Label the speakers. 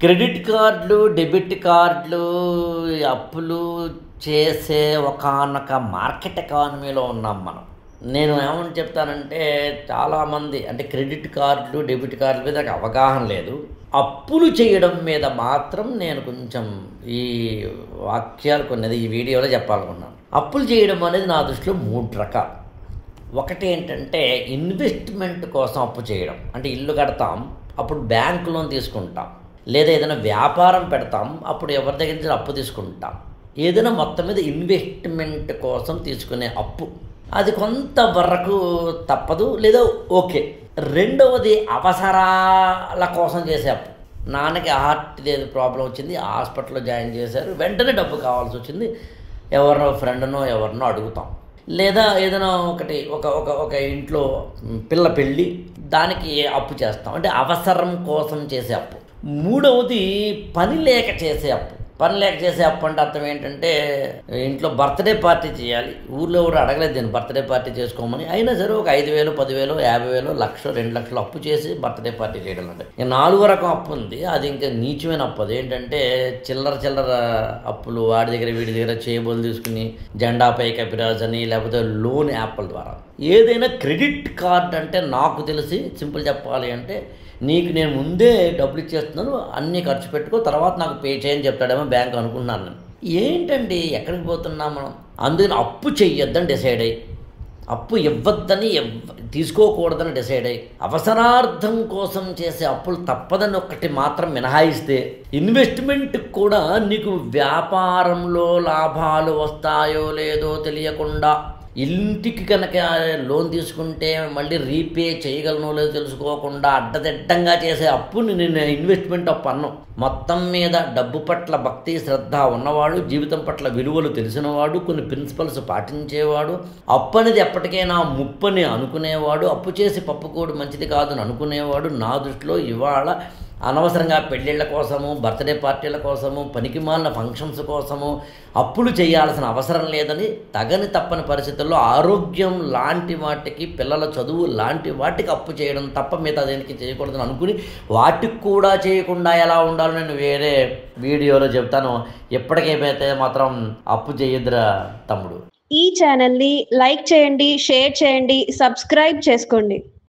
Speaker 1: Credit కార్డులు, debit కార్డులు, అప్పులు చేసే ఒకానొక మార్కెట్ ఎకానమీలో ఉన్నాం మనం. నేను ఏమని చెప్తానంటే, చాలామంది అంటే క్రెడిట్ కార్డులు, డెబిట్ కార్డుల మీద నాకు అవగాహన లేదు. అప్పులు చేయడం మీద మాత్రం నేను కొంచెం ఈ వాక్యాలు కొన్నది ఈ వీడియోలో చెప్పాలనుకున్నాను. అప్పులు చేయడం అనేది నా దృష్టిలో 3 రకాలు. ఒకటి ఏంటంటే ఇన్వెస్ట్మెంట్ కోసం అప్పు చేయడం. అంటే ఇల్లు కడతాం, అప్పుడు బ్యాంక్ లోన్ తీసుకుంటాం. లేదా ఏదైనా వ్యాపారం పెడతాం, అప్పుడు ఎవరి దగ్గర నుంచి అప్పు తీసుకుంటాం. ఏదైనా మొత్తం మీద ఇన్వెస్ట్మెంట్ కోసం తీసుకునే అప్పు, అది కొంతవరకు తప్పదు, లేదా ఓకే. రెండవది అవసరాల కోసం చేసే అప్పు. నాన్నకి హార్ట్ ఏదో ప్రాబ్లం వచ్చింది, హాస్పిటల్లో జాయిన్ చేశారు, వెంటనే డబ్బు కావాల్సి వచ్చింది, ఎవరినో ఫ్రెండ్నో ఎవరినో అడుగుతాం. లేదా ఏదైనా ఒకటి ఒక ఇంట్లో పిల్ల పెళ్ళి, దానికి అప్పు చేస్తాం, అంటే అవసరం కోసం చేసే అప్పు. మూడవది పని లేక చేసే అప్పు. పని లేక చేసే అప్పు అంటే అర్థం ఏంటంటే, ఇంట్లో బర్త్డే పార్టీ చేయాలి, ఊర్లో ఎవరు అడగలేదు నేను బర్త్డే పార్టీ చేసుకోమని, అయినా సరే ఒక 5,000, 10,000, 50,000, 1,00,000, 2,00,000 అప్పు చేసి బర్త్డే పార్టీ చేయడం. అంటే 4వ రకం అప్పు ఉంది, అది ఇంకా నీచమైన అప్పు. అది ఏంటంటే చిల్లర అప్పులు, వాడి దగ్గర వీడి దగ్గర చేయబోలు తీసుకుని జెండాపై కపిరాజ్ అని, లేకపోతే లోన్ యాప్ల ద్వారా. ఏదైనా క్రెడిట్ కార్డ్ అంటే నాకు తెలిసి సింపుల్ చెప్పాలి అంటే, నీకు నేను ముందే డబ్బులు ఇచ్చేస్తున్నాను, అన్నీ ఖర్చు పెట్టుకో, తర్వాత నాకు పే చేయని చెప్తాడేమో బ్యాంక్ అనుకుంటున్నాను నేను. ఏంటండి ఎక్కడికి పోతున్నాం మనం? అందుకని అప్పు చెయ్యొద్దని డిసైడ్ అయ్యి, అప్పు ఇవ్వద్దని తీసుకోకూడదని డిసైడ్ అయ్యి, అవసరార్థం కోసం చేసే అప్పులు తప్పదని ఒకటి మాత్రం మినహాయిస్తే, ఇన్వెస్ట్మెంట్ కూడా నీకు వ్యాపారంలో లాభాలు వస్తాయో లేదో తెలియకుండా, ఇంటికి కనుక లోన్ తీసుకుంటే మళ్ళీ రీపే చేయగలనో లేదో తెలుసుకోకుండా అడ్డదిడ్డంగా చేసే అప్పుని నేను ఇన్వెస్ట్మెంట్ అప్పు అన్నాం. మొత్తం మీద డబ్బు పట్ల భక్తి శ్రద్ధ ఉన్నవాడు, జీవితం పట్ల విలువలు తెలిసినవాడు, కొన్ని ప్రిన్సిపల్స్ పాటించేవాడు, అప్పు అనేది ఎప్పటికైనా ముప్పని అనుకునేవాడు, అప్పు చేసి పప్పుకోడు మంచిది కాదని అనుకునేవాడు. నా దృష్టిలో ఇవాళ అనవసరంగా పెళ్ళిళ్ళ కోసము, బర్త్డే పార్టీల కోసము, పనికిమాలిన ఫంక్షన్స్ కోసము అప్పులు చేయాల్సిన అవసరం లేదని, తప్పని పరిస్థితుల్లో ఆరోగ్యం లాంటి వాటికి, పిల్లల చదువు లాంటి వాటికి అప్పు చేయడం తప్ప మిగతా దేనికి చేయకూడదని అనుకుని, వాటికి కూడా చేయకుండా ఎలా ఉండాలో నేను వేరే వీడియోలో చెప్తాను. ఎప్పటికేమైతే మాత్రం అప్పు చేయొద్దురా తమ్ముడు.
Speaker 2: ఈ ఛానల్ని లైక్ చేయండి, షేర్ చేయండి, సబ్స్క్రైబ్ చేసుకోండి.